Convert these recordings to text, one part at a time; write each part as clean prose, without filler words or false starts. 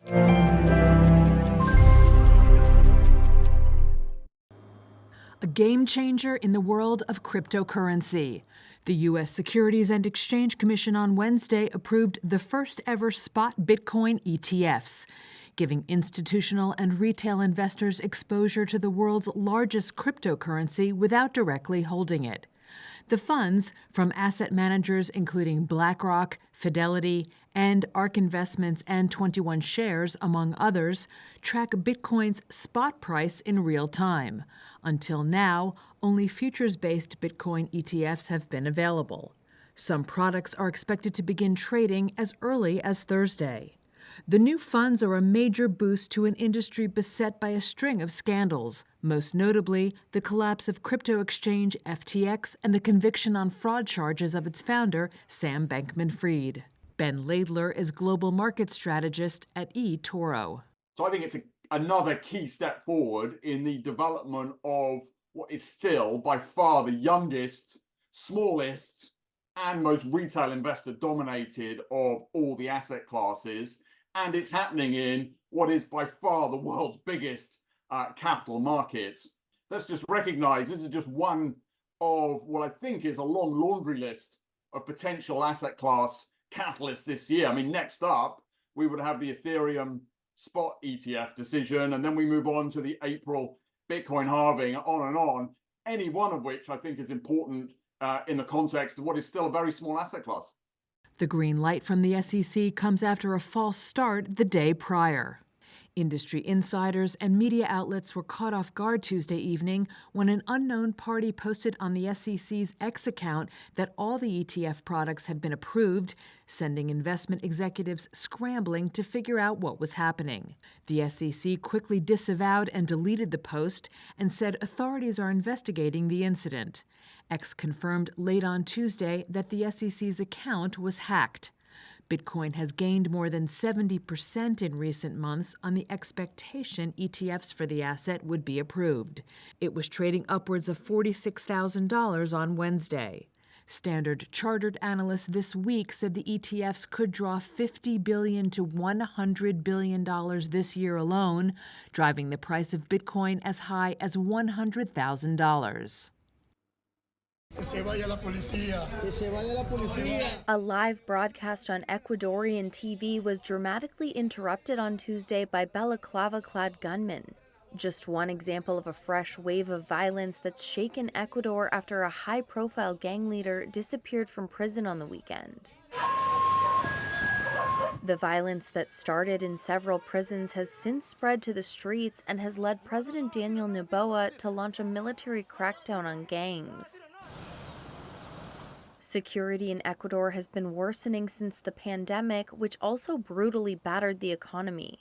A game changer in the world of cryptocurrency. The U.S. Securities and Exchange Commission on Wednesday approved the first ever spot Bitcoin ETFs, giving institutional and retail investors exposure to the world's largest cryptocurrency without directly holding it. The funds, from asset managers including BlackRock, Fidelity, and ARK Investments and 21 Shares, among others, track Bitcoin's spot price in real time. Until now, only futures-based Bitcoin ETFs have been available. Some products are expected to begin trading as early as Thursday. The new funds are a major boost to an industry beset by a string of scandals, most notably the collapse of crypto exchange FTX and the conviction on fraud charges of its founder, Sam Bankman-Fried. Ben Laidler is global market strategist at eToro. So I think it's another key step forward in the development of what is still by far the youngest, smallest, and most retail investor dominated of all the asset classes. And it's happening in what is by far the world's biggest capital market. Let's just recognize this is just one of what I think is a long laundry list of potential asset class catalysts this year. I mean, next up, we would have the Ethereum spot ETF decision, and then we move on to the April Bitcoin halving, on and on, any one of which I think is important in the context of what is still a very small asset class. The green light from the SEC comes after a false start the day prior. Industry insiders and media outlets were caught off guard Tuesday evening when an unknown party posted on the SEC's X account that all the ETF products had been approved, sending investment executives scrambling to figure out what was happening. The SEC quickly disavowed and deleted the post and said authorities are investigating the incident. X confirmed late on Tuesday that the SEC's account was hacked. Bitcoin has gained more than 70% in recent months on the expectation ETFs for the asset would be approved. It was trading upwards of $46,000 on Wednesday. Standard Chartered analysts this week said the ETFs could draw $50 billion to $100 billion this year alone, driving the price of Bitcoin as high as $100,000. A live broadcast on Ecuadorian TV was dramatically interrupted on Tuesday by balaclava-clad gunmen. Just one example of a fresh wave of violence that's shaken Ecuador after a high-profile gang leader disappeared from prison on the weekend. The violence that started in several prisons has since spread to the streets and has led President Daniel Noboa to launch a military crackdown on gangs. Security in Ecuador has been worsening since the pandemic, which also brutally battered the economy.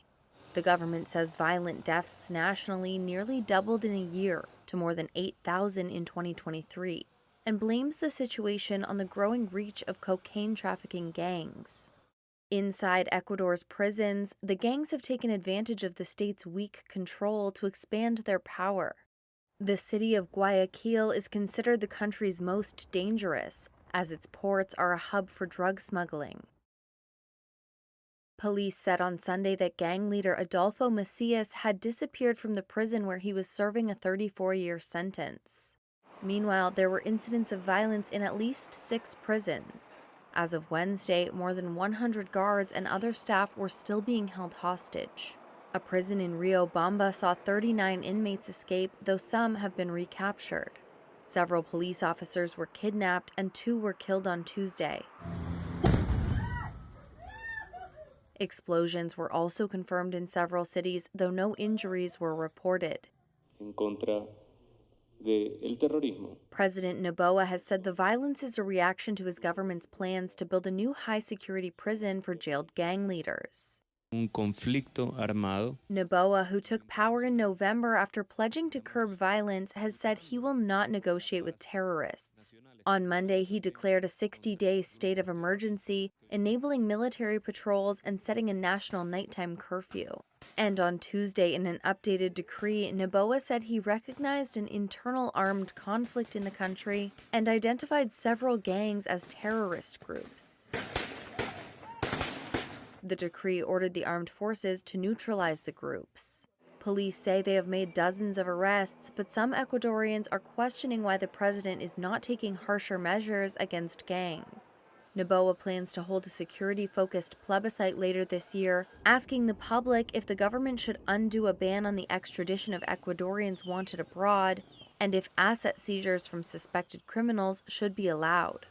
The government says violent deaths nationally nearly doubled in a year to more than 8,000 in 2023, and blames the situation on the growing reach of cocaine trafficking gangs. Inside Ecuador's prisons, the gangs have taken advantage of the state's weak control to expand their power. The city of Guayaquil is considered the country's most dangerous, as its ports are a hub for drug smuggling. Police said on Sunday that gang leader Adolfo Macias had disappeared from the prison where he was serving a 34-year sentence. Meanwhile, there were incidents of violence in at least 6 prisons. As of Wednesday, more than 100 guards and other staff were still being held hostage. A prison in Riobamba saw 39 inmates escape, though some have been recaptured. Several police officers were kidnapped and 2 were killed on Tuesday. Explosions were also confirmed in several cities, though no injuries were reported. President Noboa has said the violence is a reaction to his government's plans to build a new high-security prison for jailed gang leaders. Noboa, who took power in November after pledging to curb violence, has said he will not negotiate with terrorists. On Monday, he declared a 60-day state of emergency, enabling military patrols and setting a national nighttime curfew. And on Tuesday, in an updated decree, Noboa said he recognized an internal armed conflict in the country and identified several gangs as terrorist groups. The decree ordered the armed forces to neutralize the groups. Police say they have made dozens of arrests, but some Ecuadorians are questioning why the president is not taking harsher measures against gangs. Noboa plans to hold a security-focused plebiscite later this year, asking the public if the government should undo a ban on the extradition of Ecuadorians wanted abroad, and if asset seizures from suspected criminals should be allowed.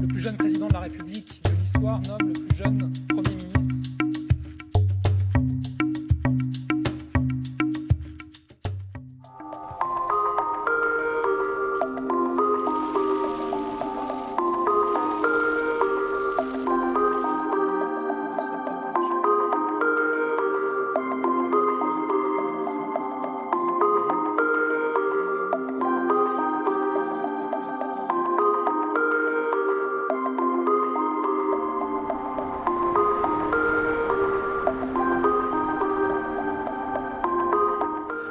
Le plus jeune président de la République de l'histoire nomme le plus jeune Premier ministre.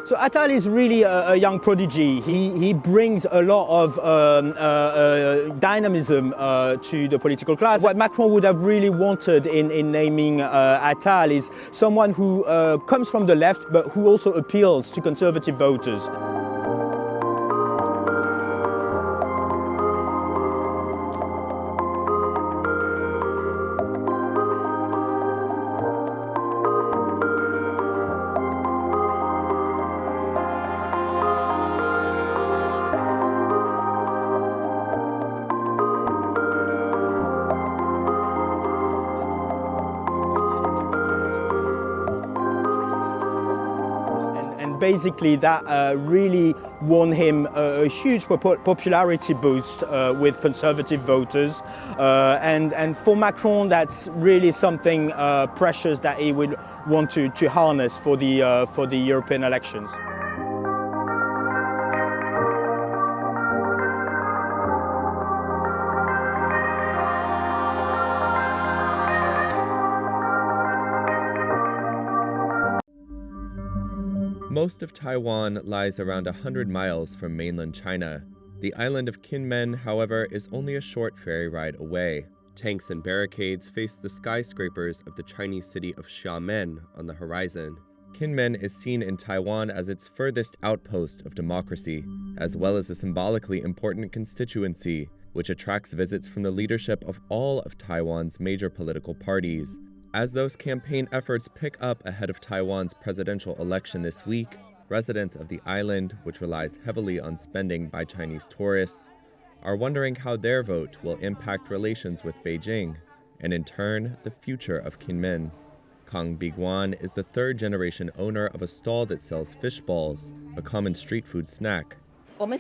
So Attal is really a young prodigy. He brings a lot of dynamism to the political class. What Macron would have really wanted in naming Attal is someone who comes from the left but who also appeals to conservative voters. Basically, that really won him a huge popularity boost with conservative voters. And for Macron, that's really something precious that he would want to harness for the European elections. Most of Taiwan lies around 100 miles from mainland China. The island of Kinmen, however, is only a short ferry ride away. Tanks and barricades face the skyscrapers of the Chinese city of Xiamen on the horizon. Kinmen is seen in Taiwan as its furthest outpost of democracy, as well as a symbolically important constituency, which attracts visits from the leadership of all of Taiwan's major political parties. As those campaign efforts pick up ahead of Taiwan's presidential election this week, residents of the island, which relies heavily on spending by Chinese tourists, are wondering how their vote will impact relations with Beijing, and in turn, the future of Kinmen. Kang Biguan is the third-generation owner of a stall that sells fish balls, a common street food snack. We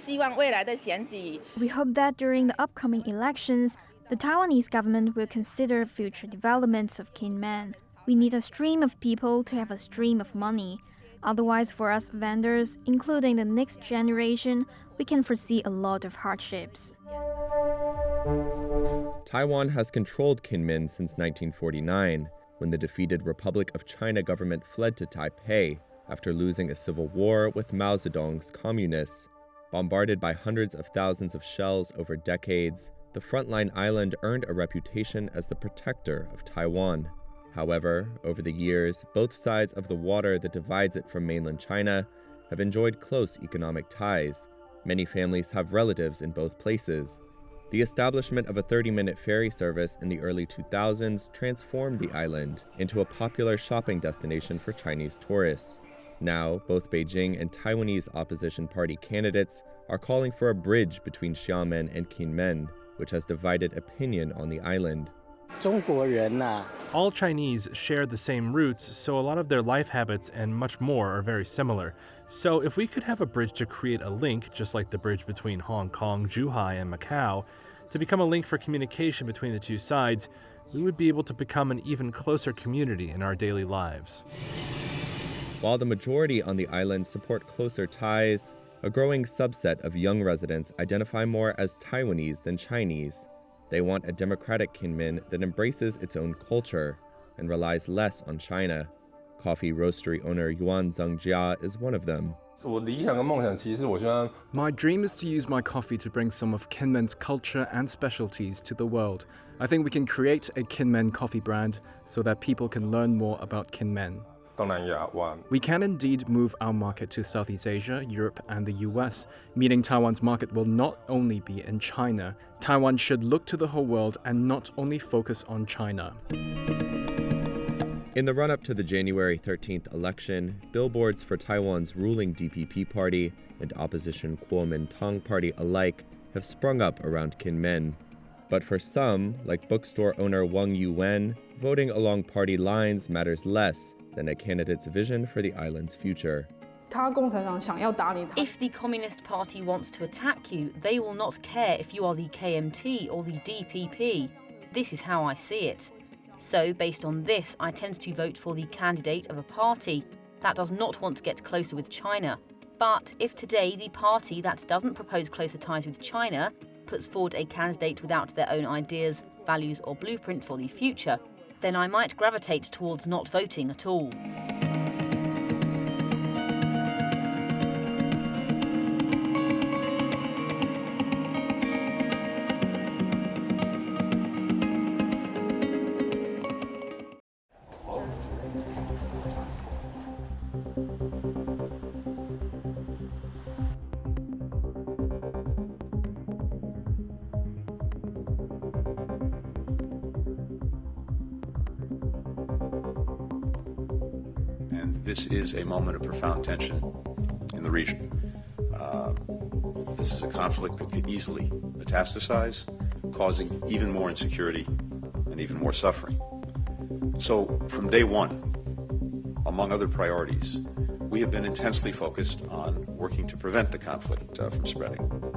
hope that during the upcoming elections, the Taiwanese government will consider future developments of Kinmen. We need a stream of people to have a stream of money. Otherwise, for us vendors, including the next generation, we can foresee a lot of hardships. Taiwan has controlled Kinmen since 1949, when the defeated Republic of China government fled to Taipei after losing a civil war with Mao Zedong's communists. Bombarded by hundreds of thousands of shells over decades, the frontline island earned a reputation as the protector of Taiwan. However, over the years, both sides of the water that divides it from mainland China have enjoyed close economic ties. Many families have relatives in both places. The establishment of a 30-minute ferry service in the early 2000s transformed the island into a popular shopping destination for Chinese tourists. Now, both Beijing and Taiwanese opposition party candidates are calling for a bridge between Xiamen and Kinmen, which has divided opinion on the island. All Chinese share the same roots, so a lot of their life habits and much more are very similar. So if we could have a bridge to create a link, just like the bridge between Hong Kong, Zhuhai, and Macau, to become a link for communication between the two sides, we would be able to become an even closer community in our daily lives. While the majority on the island support closer ties, a growing subset of young residents identify more as Taiwanese than Chinese. They want a democratic Kinmen that embraces its own culture and relies less on China. Coffee roastery owner Yuan Zhengjia is one of them. My dream is to use my coffee to bring some of Kinmen's culture and specialties to the world. I think we can create a Kinmen coffee brand so that people can learn more about Kinmen. We can indeed move our market to Southeast Asia, Europe, and the US, meaning Taiwan's market will not only be in China. Taiwan should look to the whole world and not only focus on China. In the run-up to the January 13th election, billboards for Taiwan's ruling DPP party and opposition Kuomintang party alike have sprung up around Kinmen. But for some, like bookstore owner Wang Yuwen, voting along party lines matters less than a candidate's vision for the island's future. If the Communist Party wants to attack you, they will not care if you are the KMT or the DPP. This is how I see it. So, based on this, I tend to vote for the candidate of a party that does not want to get closer with China. But if today the party that doesn't propose closer ties with China puts forward a candidate without their own ideas, values or blueprint for the future, then I might gravitate towards not voting at all. And this is a moment of profound tension in the region. This is a conflict that could easily metastasize, causing even more insecurity and even more suffering. So from day one, among other priorities, we have been intensely focused on working to prevent the conflict from spreading.